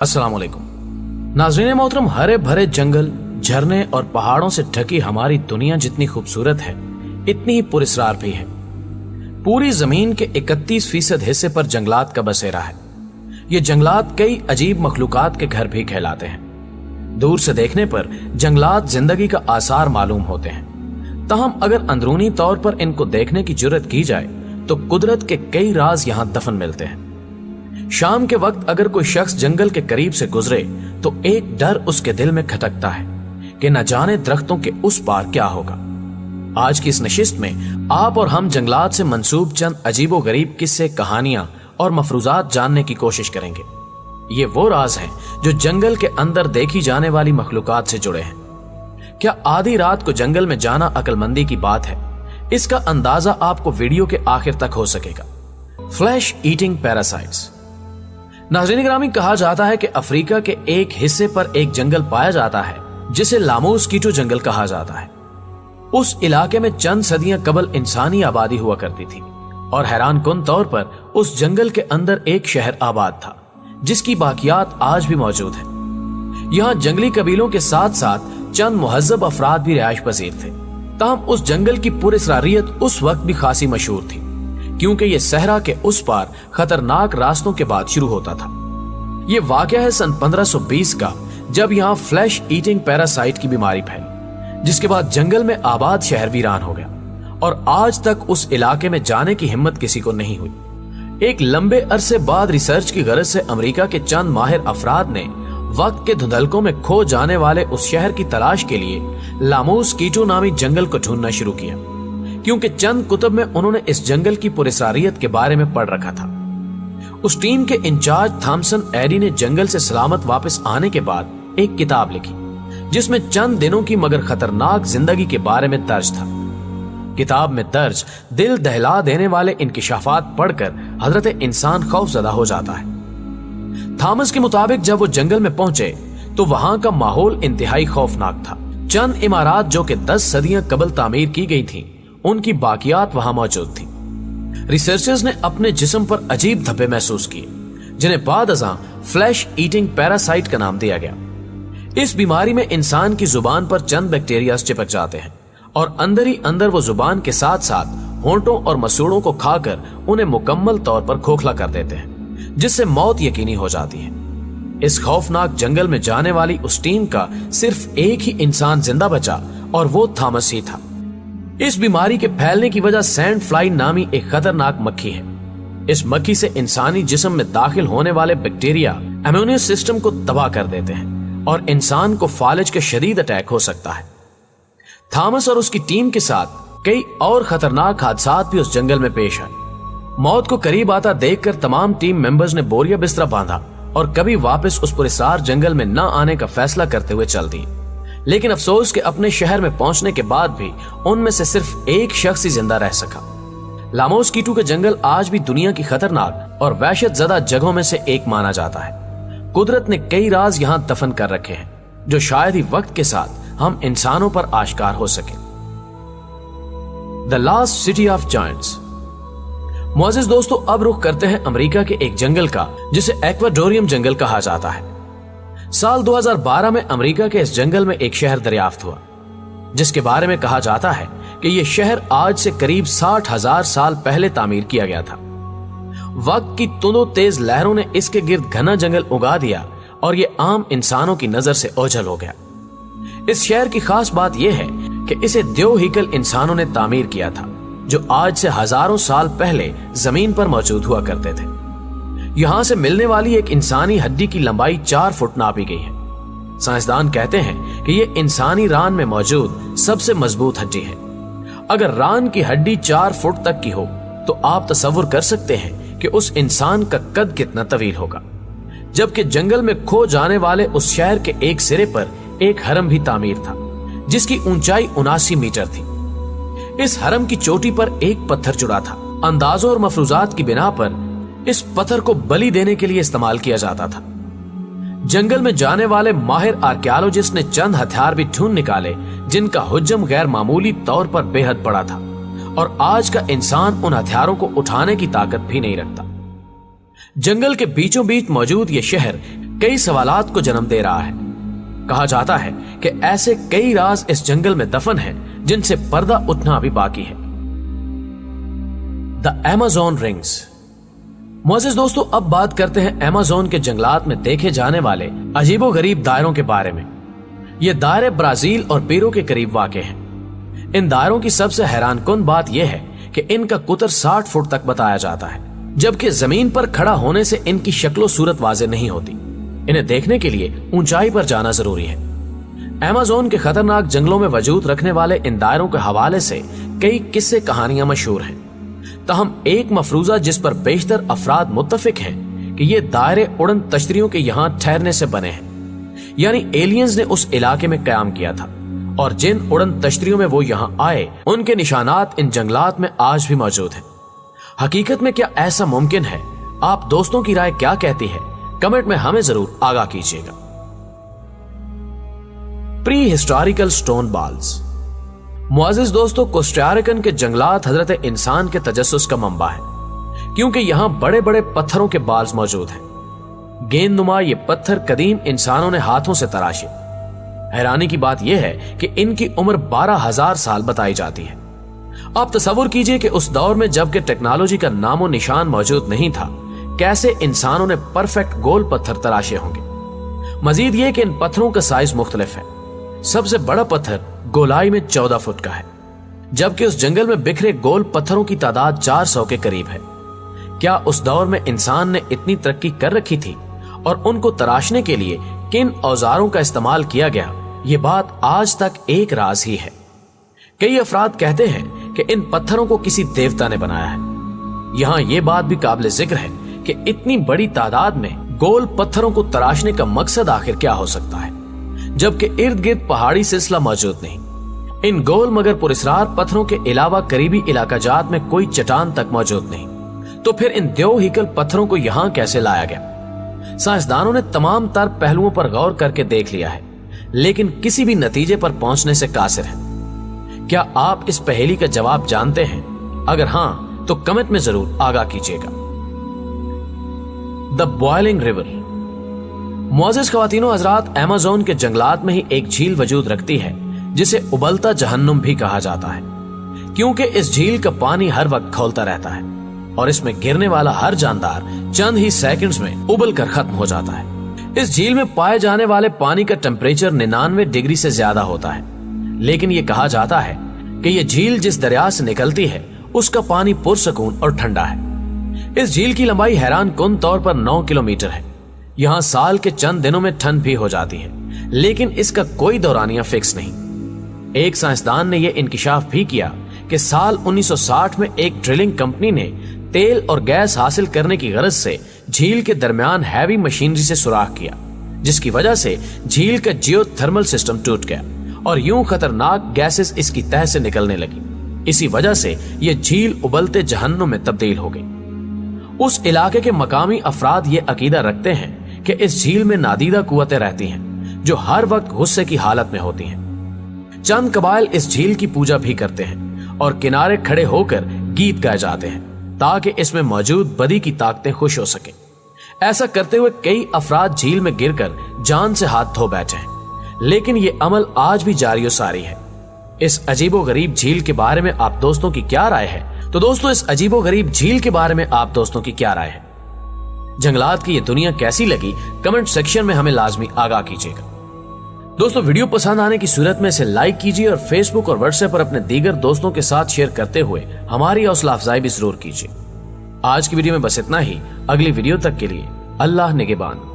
अस्सलाम वालेकुम नाज़रीन मोहतरम, हरे भरे जंगल, झरने और पहाड़ों से ढकी हमारी दुनिया जितनी खूबसूरत है इतनी ही पुरस्कार भी है। पूरी जमीन के 31% हिस्से पर जंगलात का बसेरा है। ये जंगलात कई अजीब मखलूकात के घर भी कहलाते हैं। दूर से देखने पर जंगलात जिंदगी का आसार मालूम होते हैं, ताहम अगर अंदरूनी तौर पर इनको देखने की जुर्रत की जाए तो कुदरत के कई राज यहाँ दफन मिलते हैं। शाम के वक्त अगर कोई शख्स जंगल के करीब से गुजरे तो एक डर उसके दिल में खटकता है कि न जाने दरख्तों के उस पार क्या होगा। आज की इस नशिस्त में आप और हम जंगलात से मंसूब चंद अजीबो गरीब किस्से, कहानियां और मफरूजात जानने की कोशिश करेंगे। ये वो राज हैं जो जंगल के अंदर देखी जाने वाली मखलूकात से जुड़े हैं। क्या आधी रात को जंगल में जाना अक्लमंदी की बात है? इसका अंदाजा आपको वीडियो के आखिर तक हो सकेगा। Flesh eating parasites. नाज़रीन ग्रामी, कहा जाता है कि अफ्रीका के एक हिस्से पर एक जंगल पाया जाता है जिसे लामोस्कीटो जंगल कहा जाता है। उस इलाके में चंद सदियां कबल इंसानी आबादी हुआ करती थी और हैरान कुन तौर पर उस जंगल के अंदर एक शहर आबाद था जिसकी बाकियात आज भी मौजूद है। यहाँ जंगली कबीलों के साथ साथ चंद मुहज्जब अफराद भी रिहाइश पजीर थे। ताहम उस जंगल की पुरस्रारियत उस वक्त भी खासी मशहूर थी क्योंकि ये सहरा के उस पार खतरनाक रास्तों के बाद शुरू होता था। ये वाकया है सन 1520 का, जब यहाँ फ्लैश ईटिंग पैरासाइट की बीमारी फैली, जिसके बाद जंगल में आबाद शहर वीरान हो गया और आज तक उस इलाके में जाने की हिम्मत किसी को नहीं हुई। एक लंबे अरसे बाद रिसर्च की गरज से अमेरिका के चंद माहिर अफराद ने वक्त के धुंधलकों में खो जाने वाले उस शहर की तलाश के लिए लामोस्कीटो नामी जंगल को ढूंढना शुरू किया, क्योंकि चंद कुतब में उन्होंने इस जंगल की पुरस्रारियत के बारे में पढ़ रखा था। उस टीम के इंचार्ज थॉमसन एडी ने जंगल से सलामत वापस आने के बाद एक किताब लिखी जिसमें चंद दिनों की मगर खतरनाक जिंदगी के बारे में दर्ज था। किताब में दर्ज दिल दहला देने वाले इंकिशाफात पढ़कर हजरत इंसान खौफजदा हो जाता है। थॉमस के मुताबिक जब वो जंगल में पहुंचे तो वहां का माहौल इंतहाई खौफनाक था। चंद इमारत जो कि 10 सदियां कबल तामीर की गई थी, उनकी बाकियात वहां मौजूद थी। रिसर्चर्स ने अपने जिस्म पर अजीब धब्बे महसूस किए जिन्हें बाद अज़ां फ्लैश ईटिंग पैरासाइट का नाम दिया गया। इस बीमारी में इंसान की जुबान पर चंद बैक्टीरिया चिपक जाते हैं और अंदर ही अंदर वो जुबान के साथ साथ होंठों और मसूड़ों को खाकर उन्हें मुकम्मल तौर पर खोखला कर देते हैं, जिससे मौत यकीनी हो जाती है। इस खौफनाक जंगल में जाने वाली उस टीम का सिर्फ एक ही इंसान जिंदा बचा और वो थॉमस ही था। इस बीमारी के फैलने की वजह सैंड फ्लाई नामी एक खतरनाक मक्खी है। इस मक्खी से इंसानी जिस्म में दाखिल होने वाले बैक्टीरिया इम्यून सिस्टम को तबाह कर देते हैं और इंसान को फालिज के शदीद अटैक हो सकता है। थॉमस और उसकी टीम के साथ कई और खतरनाक हादसात भी उस जंगल में पेश आए। मौत को करीब आता देखकर तमाम टीम मेंबर्स ने बोरिया बिस्तरा बांधा और कभी वापस उस पुरस्कार जंगल में न आने का फैसला करते हुए चल दिए। लेकिन अफसोस के अपने शहर में पहुंचने के बाद भी उनमें से सिर्फ एक शख्स ही जिंदा रह सका। लामोस्कीटो का जंगल आज भी दुनिया की खतरनाक और वहशत ज़दा जगहों में से एक माना जाता है। कुदरत ने कई राज यहाँ दफन कर रखे हैं जो शायद ही वक्त के साथ हम इंसानों पर आश्कार हो सके। The last city of giants. मुअज़्ज़िज़ दोस्तों, अब रुख करते हैं अमेरिका के एक जंगल का जिसे एक्वाडोरियम जंगल कहा जाता है। साल 2012 में अमेरिका के इस जंगल में एक शहर दरियाफ्त हुआ जिसके बारे में कहा जाता है कि यह शहर आज से करीब 60,000 साल पहले तामीर किया गया था। वक्त की तुंदो तेज लहरों ने इसके गिर्द घना जंगल उगा दिया और यह आम इंसानों की नजर से ओझल हो गया। इस शहर की खास बात यह है कि इसे द्योहिकल इंसानों ने तामीर किया था जो आज से हजारों साल पहले जमीन पर मौजूद हुआ करते थे। यहां से मिलने वाली एक इंसानी हड्डी की लंबाई 4 फुट नापी गई है। साइंसदान कहते हैं कि यह इंसानी रान में मौजूद सबसे मजबूत हड्डी है। अगर रान की हड्डी 4 फुट तक की हो तो आप तसव्वुर कर सकते हैं कि उस इंसान का कद कितना तवील होगा। जबकि जंगल में खो जाने वाले उस शहर के एक सिरे पर एक हरम भी तामीर था जिसकी ऊंचाई 79 मीटर थी। इस हरम की चोटी पर एक पत्थर जुड़ा था। अंदाजों और मफरूजात की बिना पर इस पत्थर को बलि देने के लिए इस्तेमाल किया जाता था। जंगल में जाने वाले माहिर आर्कियोलॉजिस्ट ने चंद हथियार भी ढूंढ निकाले जिनका हुज्जम गैर मामूली तौर पर बेहद बड़ा था और आज का इंसान उन हथियारों को उठाने की ताकत भी नहीं रखता। जंगल के बीचों बीच मौजूद ये शहर कई सवालात को जन्म दे रहा है। कहा जाता है कि ऐसे कई राज इस जंगल में दफन हैं जिनसे पर्दा उठना अभी बाकी है। The Amazon rings. मोअज़्ज़िज़ दोस्तों, अब बात करते हैं अमेज़न के जंगलात में देखे जाने वाले अजीबोगरीब दायरों के बारे में। ये दायरे ब्राजील और पेरू के करीब वाक़े हैं। इन दायरों की सबसे हैरानकुन बात यह है कि इनका कुतर 60 फुट तक बताया जाता है, जबकि जमीन पर खड़ा होने से इनकी शक्लो सूरत वाज़ेह नहीं होती। इन्हें देखने के लिए ऊंचाई पर जाना जरूरी है। अमेज़न के खतरनाक जंगलों में वजूद रखने वाले इन दायरों के हवाले से कई किस्से कहानियां मशहूर हैं। तहम एक मफरूजा जिस पर बेशतर अफराद मुत्तफिक हैं कि ये दायरे उड़न तश्तरियों के यहाँ ठहरने से बने हैं, यानी एलियंस ने उस इलाके में कयाम किया था और जिन उड़न तश्तरियों में वो यहाँ आए उनके निशानात इन जंगलात में आज भी मौजूद हैं। हकीकत में क्या ऐसा मुमकिन है? आप दोस्तों की राय क्या कहती है? कमेंट में हमें जरूर आगाह कीजिएगा। Pre historical stone balls. मुअज़्ज़िज़ दोस्तों, कोस्टारिकन के जंगलात हजरत इंसान के तजस्सुस का मंबा है, क्योंकि यहां बड़े बड़े पत्थरों के बाल्स मौजूद हैं। गेंदनुमा ये पत्थर कदीम इंसानों ने हाथों से तराशे। हैरानी की बात यह है कि इनकी उम्र 12,000 साल बताई जाती है। आप तसव्वुर कीजिए कि उस दौर में जबकि टेक्नोलॉजी का नामो निशान मौजूद नहीं था, कैसे इंसानों ने परफेक्ट गोल पत्थर तराशे होंगे। मजीद ये कि इन पत्थरों का साइज मुख्तलिफ है। सबसे बड़ा पत्थर गोलाई में 14 फुट का है, जबकि उस जंगल में बिखरे गोल पत्थरों की तादाद 400 के करीब है। क्या उस दौर में इंसान ने इतनी तरक्की कर रखी थी और उनको तराशने के लिए किन औजारों का इस्तेमाल किया गया, ये बात आज तक एक राज ही है। कई अफराद कहते हैं कि इन पत्थरों को किसी देवता ने बनाया है। यहाँ ये बात भी काबिल जिक्र है कि इतनी बड़ी तादाद में गोल पत्थरों को तराशने का मकसद आखिर क्या हो सकता है, जबकि इर्द गिर्द पहाड़ी सिलसिला मौजूद नहीं। इन गोल मगर पुरस्रार पत्थरों के अलावा करीबी इलाकाजात में कोई चट्टान तक मौजूद नहीं, तो फिर इन देवहीकल पत्थरों को यहाँ कैसे लाया गया? साइंसदानों ने तमाम तर पहलुओं पर गौर करके देख लिया है, लेकिन किसी भी नतीजे पर पहुंचने से कासिर है। क्या आप इस पहेली का जवाब जानते हैं? अगर हां तो कमेंट में जरूर आगाह कीजिएगा। The boiling river. मुअज़्ज़िज़ ख़वातीनो हज़रात, अमेज़न के जंगलात में ही एक झील वजूद रखती है जिसे उबलता जहन्नुम भी कहा जाता है, क्योंकि इस झील का पानी हर वक्त खौलता रहता है और इसमें गिरने वाला हर जानदार चंद ही सेकंड्स में उबल कर खत्म हो जाता है। इस झील में पाए जाने वाले पानी का टेम्परेचर 99 डिग्री से ज्यादा होता है, लेकिन ये कहा जाता है कि यह झील जिस दरिया से निकलती है उसका पानी पुरसकून और ठंडा है। इस झील की लंबाई हैरान कुन तौर पर 9 किलोमीटर है। यहाँ साल के चंद दिनों में ठंड भी हो जाती है, लेकिन इसका कोई दौरानिया फिक्स नहीं। एक साइंसदान ने यह इंकिशाफ भी किया कि साल 1960 में एक ड्रिलिंग कंपनी ने तेल और गैस हासिल करने की गरज से झील के दरमियान हैवी मशीनरी से सुराख किया, जिसकी वजह से झील का जियोथर्मल सिस्टम टूट गया और यूं खतरनाक गैसेस इसकी तह से निकलने लगी। इसी वजह से यह झील उबलते जहन्नुम में तब्दील हो गई। उस इलाके के मकामी अफराद ये अकीदा रखते हैं कि इस झील में नादीदा कुव्वतें रहती हैं जो हर वक्त गुस्से की हालत में होती हैं। चंद कबाइल इस झील की पूजा भी करते हैं और किनारे खड़े होकर गीत गाए जाते हैं ताकि इसमें मौजूद बदी की ताकतें खुश हो सके। ऐसा करते हुए कई अफराद झील में गिरकर जान से हाथ धो बैठे हैं, लेकिन ये अमल आज भी जारी और सारी है। इस अजीबोगरीब झील के बारे में आप दोस्तों की क्या राय है? तो दोस्तों, इस अजीबोगरीब झील के बारे में आप दोस्तों की क्या राय है? जंगलात की ये दुनिया कैसी लगी कमेंट सेक्शन में हमें लाजमी आगाह कीजिएगा। दोस्तों, वीडियो पसंद आने की सूरत में इसे लाइक कीजिए और फेसबुक और व्हाट्सएप पर अपने दीगर दोस्तों के साथ शेयर करते हुए हमारी हौसला अफजाई भी जरूर कीजिए। आज की वीडियो में बस इतना ही। अगली वीडियो तक के लिए अल्लाह निगहबान।